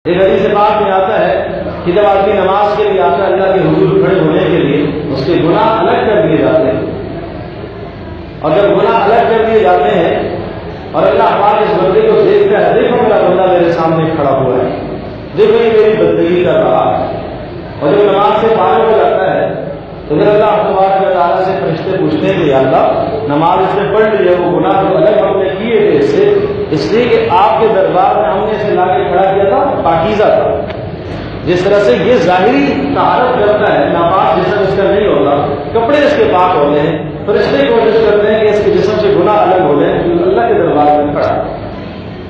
ایک حدیث پاک میں آتا ہے کہ جب آدمی نماز کے لیے آتا ہے اللہ کے حضور کھڑے ہونے کے لیے اس کے گناہ الگ کر دیے جاتے ہیں، اور جب گناہ الگ کر دیے جاتے ہیں اور اللہ پاک اس بندے کو دیکھتا ہے، دیکھو میرا بندہ میرے سامنے کھڑا ہوا ہے، دیکھو یہ میری بندگی کر رہا ہے، اور جب نماز سے فارغ ہو جاتا ہے تو پھر اللہ تبارک و تعالیٰ سے فرشتے پوچھتے ہیں کہ یا اللہ نماز اس نے پڑھ لی ہے، وہ گناہ جو الگ ہم نے کیے تھے اس لیے کہ آپ کے دربار میں ہم نے اسے لا کے کھڑا کیا تھا، پاکیزہ تھا۔ جس طرح سے یہ ظاہری طہارت کرتا ہے، ناپاک جسم اس کا نہیں ہوتا، کپڑے اس کے پاک ہوتے ہیں، فرشتے کوشش کرتے ہیں کہ اس کے جسم سے گناہ الگ ہو جائیں، اللہ کے دربار میں کھڑا۔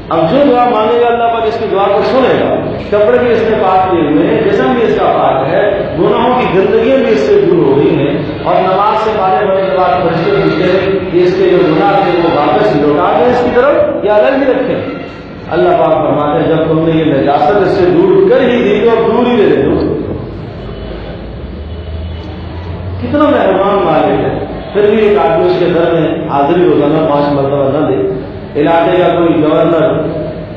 اب جو دعا مانگے گا اللہ پاک اس کی دعا کو سنے گا، کپڑے بھی اس نے پاک کیے ہوئے ہیں، جسم بھی اس کا پاک ہے، گناہوں کی گندگیاں بھی اس سے دور ہو گئی ہیں، اور نماز سے فارغ ہونے کے بعد فرشتے پوچھتے ہیں کہ اس کے جو گناہ تھے وہ واپس لوٹا دیں اس کی طرف یا الگ ہی رکھیں۔ اللہ پاک فرماتے ہیں جب تم نے یہ نجاست اس سے دور کر ہی دی تو اب دور ہی رہے دو۔ کتنا مہربان مالک ہے، پھر بھی ایک آدمی اس کے گھر میں حاضری روزانہ 5 مرتبہ نہ دے، علاقے کا کوئی گورنر،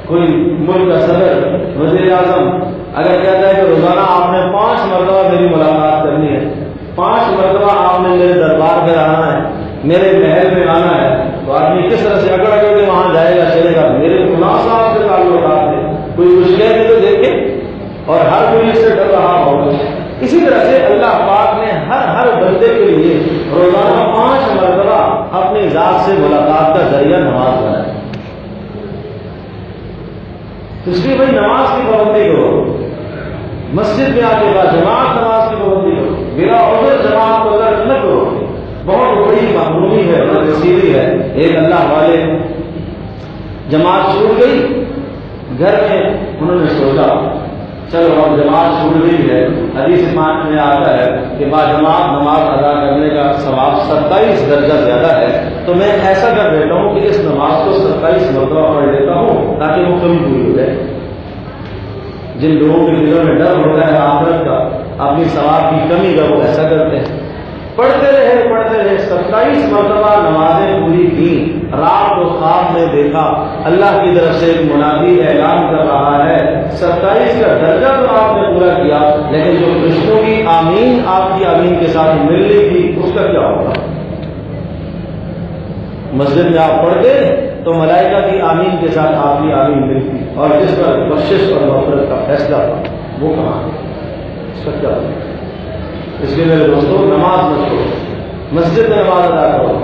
کوئی ملک کا صدر، وزیر اعظم اگر کہتا ہے کہ روزانہ آپ نے 5 مرتبہ میری ملاقات کرنی ہے، 5 مرتبہ آپ نے میرے دربار میں آنا ہے، میرے محل میں آنا ہے، تو آدمی کس طرح سے اکڑ کے وہاں جائے گا، چلے گا؟ میرے خدا صاحب سے تعلقات ہے، کوئی کچھ کہہ دے تو دیکھے، اور ہر کوئی اس سے ڈر رہا ہوگا۔ اسی طرح سے اللہ پاک نے ہر بندے کے لیے روزانہ 5 مرتبہ اپنی ذات سے ملاقات کا ذریعہ نماز بنایا۔ اس لیے بھائی نماز کی پابندی کرو، مسجد میں آ کے بعد جماعت نماز کی پابندی کرو، بلا عذر جماعت کو الگ نہ کرو، بہت بڑی معمولی ہے، بہت وسیلی ہے۔ ایک اللہ والے جماعت چھوٹ گئی، گھر میں انہوں نے سوچا چلو اب جماعت چھوٹ گئی ہے، حدیث پاک میں آتا ہے کہ با جماعت نماز ادا کرنے کا ثواب 27 درجہ زیادہ ہے، تو میں ایسا کر دیتا ہوں کہ اس نماز کو 27 مرتبہ پڑھ لیتا ہوں تاکہ وہ کمی پوری ہو جائے۔ جن لوگوں کے دلوں میں ڈر ہوتا ہے آخرت کا، اپنی ثواب کی کمی کا، وہ ایسا کرتے ہیں، پڑھتے رہے 27 مرتبہ نمازیں پوری کی۔ رات کو خواب میں دیکھا اللہ کی طرف سے ایک منادی اعلان کر رہا ہے 27 کا درجہ تو آپ نے پورا کیا، لیکن جو فرشتوں کی آمین آپ کی آمین کے ساتھ ملنے کی اس کا کیا ہوگا؟ مسجد میں آپ پڑھتے تو ملائکہ کی آمین کے ساتھ آپ کی آمین ملتی، اور جس پر بخشش اور مغفرت کا فیصلہ وہ کہاں اس کا کیا ہوگا؟ اس لیے میرے دوستوں نماز نہ چھوڑو، مسجد میں نماز ادا کرو،